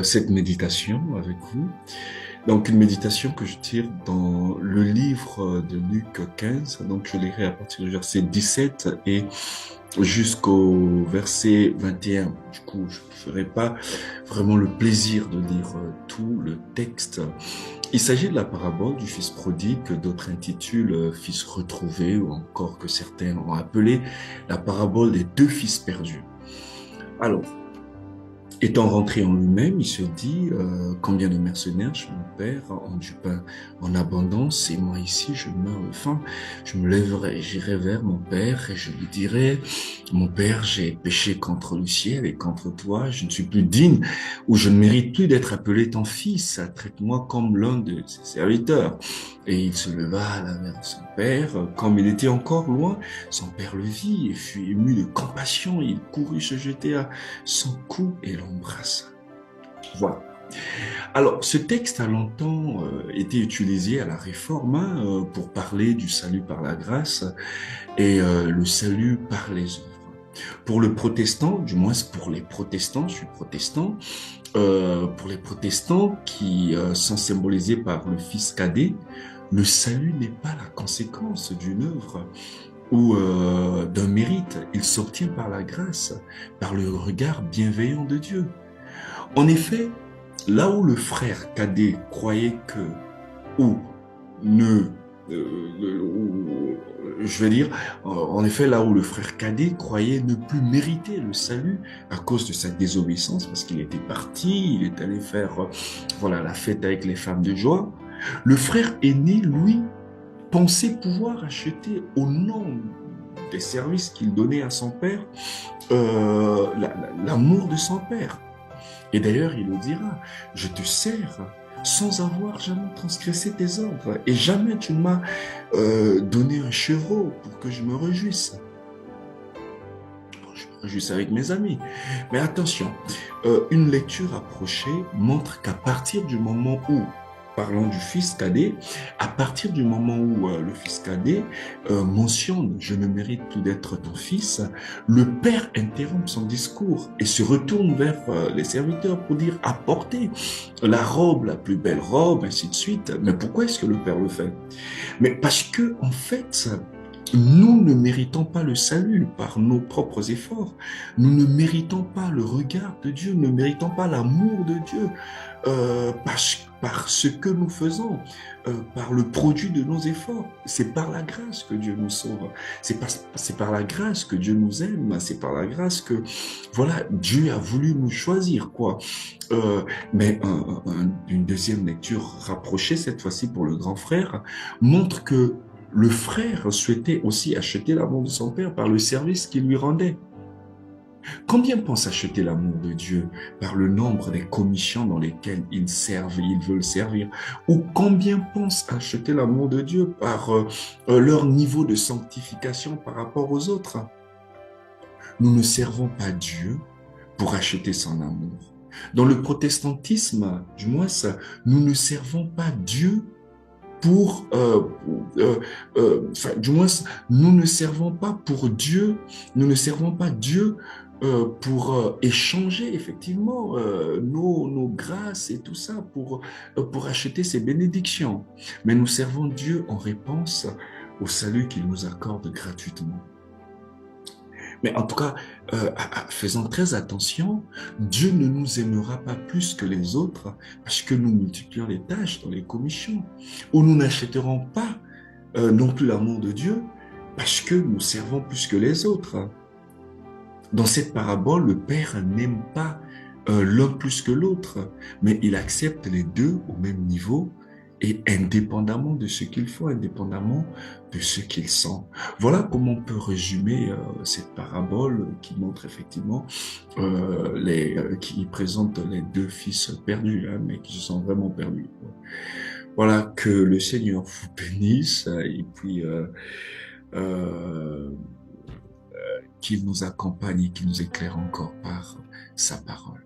cette méditation avec vous. Donc, une méditation que je tire dans le livre de Luc 15. Donc, je lirai à partir du verset 17 et jusqu'au verset 21. Du coup, je ne ferai pas vraiment le plaisir de lire tout le texte. Il s'agit de la parabole du fils prodigue que d'autres intitulent fils retrouvé ou encore que certains ont appelé la parabole des deux fils perdus. Alors, étant rentré en lui-même, il se dit combien de mercenaires chez mon père ont du pain en abondance et moi ici je meurs de faim. Je me lèverai, j'irai vers mon père et je lui dirai mon père, j'ai péché contre le ciel et contre toi, je ne suis plus digne ou je ne mérite plus d'être appelé ton fils. Traite-moi comme l'un de ses serviteurs. Et il se leva vers son père. Comme il était encore loin, son père le vit et fut ému de compassion. Il courut se jeter à son cou et l'embrassa. Voilà. Alors, ce texte a longtemps été utilisé à la Réforme pour parler du salut par la grâce et le salut par les œuvres. Pour le protestant, du moins pour les protestants, je suis protestant, pour les protestants qui sont symbolisés par le fils cadet, le salut n'est pas la conséquence d'une œuvre ou d'un mérite, il s'obtient par la grâce, par le regard bienveillant de Dieu. En effet, là où le frère cadet croyait que, ou ne, je vais dire, en effet, là où le frère cadet croyait ne plus mériter le salut à cause de sa désobéissance, parce qu'il était parti, il est allé faire, voilà, la fête avec les femmes de joie, le frère aîné, lui, pensait pouvoir acheter au nom des services qu'il donnait à son père, l'amour de son père. Et d'ailleurs, il le dira, je te sers sans avoir jamais transgressé tes ordres, et jamais tu ne m'as donné un chevreau pour que je me réjouisse. Je me réjouisse avec mes amis. Mais attention, une lecture approchée montre qu'à partir du moment où, parlons du fils cadet, à partir du moment où le fils cadet mentionne « je ne mérite plus d'être ton fils », le père interrompt son discours et se retourne vers les serviteurs pour dire « apportez la robe, la plus belle robe », ainsi de suite. Mais pourquoi est-ce que le père le fait? Mais parce que, en fait, nous ne méritons pas le salut par nos propres efforts. Nous ne méritons pas le regard de Dieu, nous ne méritons pas l'amour de Dieu par ce que nous faisons, par le produit de nos efforts. C'est par la grâce que Dieu nous sauve. C'est par la grâce que Dieu nous aime. C'est par la grâce que, voilà, Dieu a voulu nous choisir, quoi. Mais une deuxième lecture rapprochée, cette fois-ci pour le grand frère, montre que le frère souhaitait aussi acheter l'amour de son père par le service qu'il lui rendait. Combien pensent acheter l'amour de Dieu par le nombre des commissions dans lesquelles ils servent et ils veulent servir? Ou combien pensent acheter l'amour de Dieu par leur niveau de sanctification par rapport aux autres? Nous ne servons pas Dieu pour acheter son amour. Dans le protestantisme, du moins, nous ne servons pas Dieu pour, du moins, nous ne servons pas pour Dieu, nous ne servons pas Dieu pour échanger effectivement nos grâces et tout ça, pour acheter ses bénédictions. Mais nous servons Dieu en réponse au salut qu'il nous accorde gratuitement. Mais en tout cas, faisons très attention, Dieu ne nous aimera pas plus que les autres parce que nous multiplions les tâches dans les commissions. Ou nous n'achèterons pas non plus l'amour de Dieu parce que nous servons plus que les autres. Dans cette parabole, le Père n'aime pas l'un plus que l'autre, mais il accepte les deux au même niveau et indépendamment de ce qu'ils font, indépendamment de ce qu'ils sont. Voilà comment on peut résumer cette parabole qui montre effectivement, qui présente les deux fils perdus, hein, mais qui se sont vraiment perdus. Voilà, que le Seigneur vous bénisse et puis qu'il nous accompagne et qu'il nous éclaire encore par sa parole.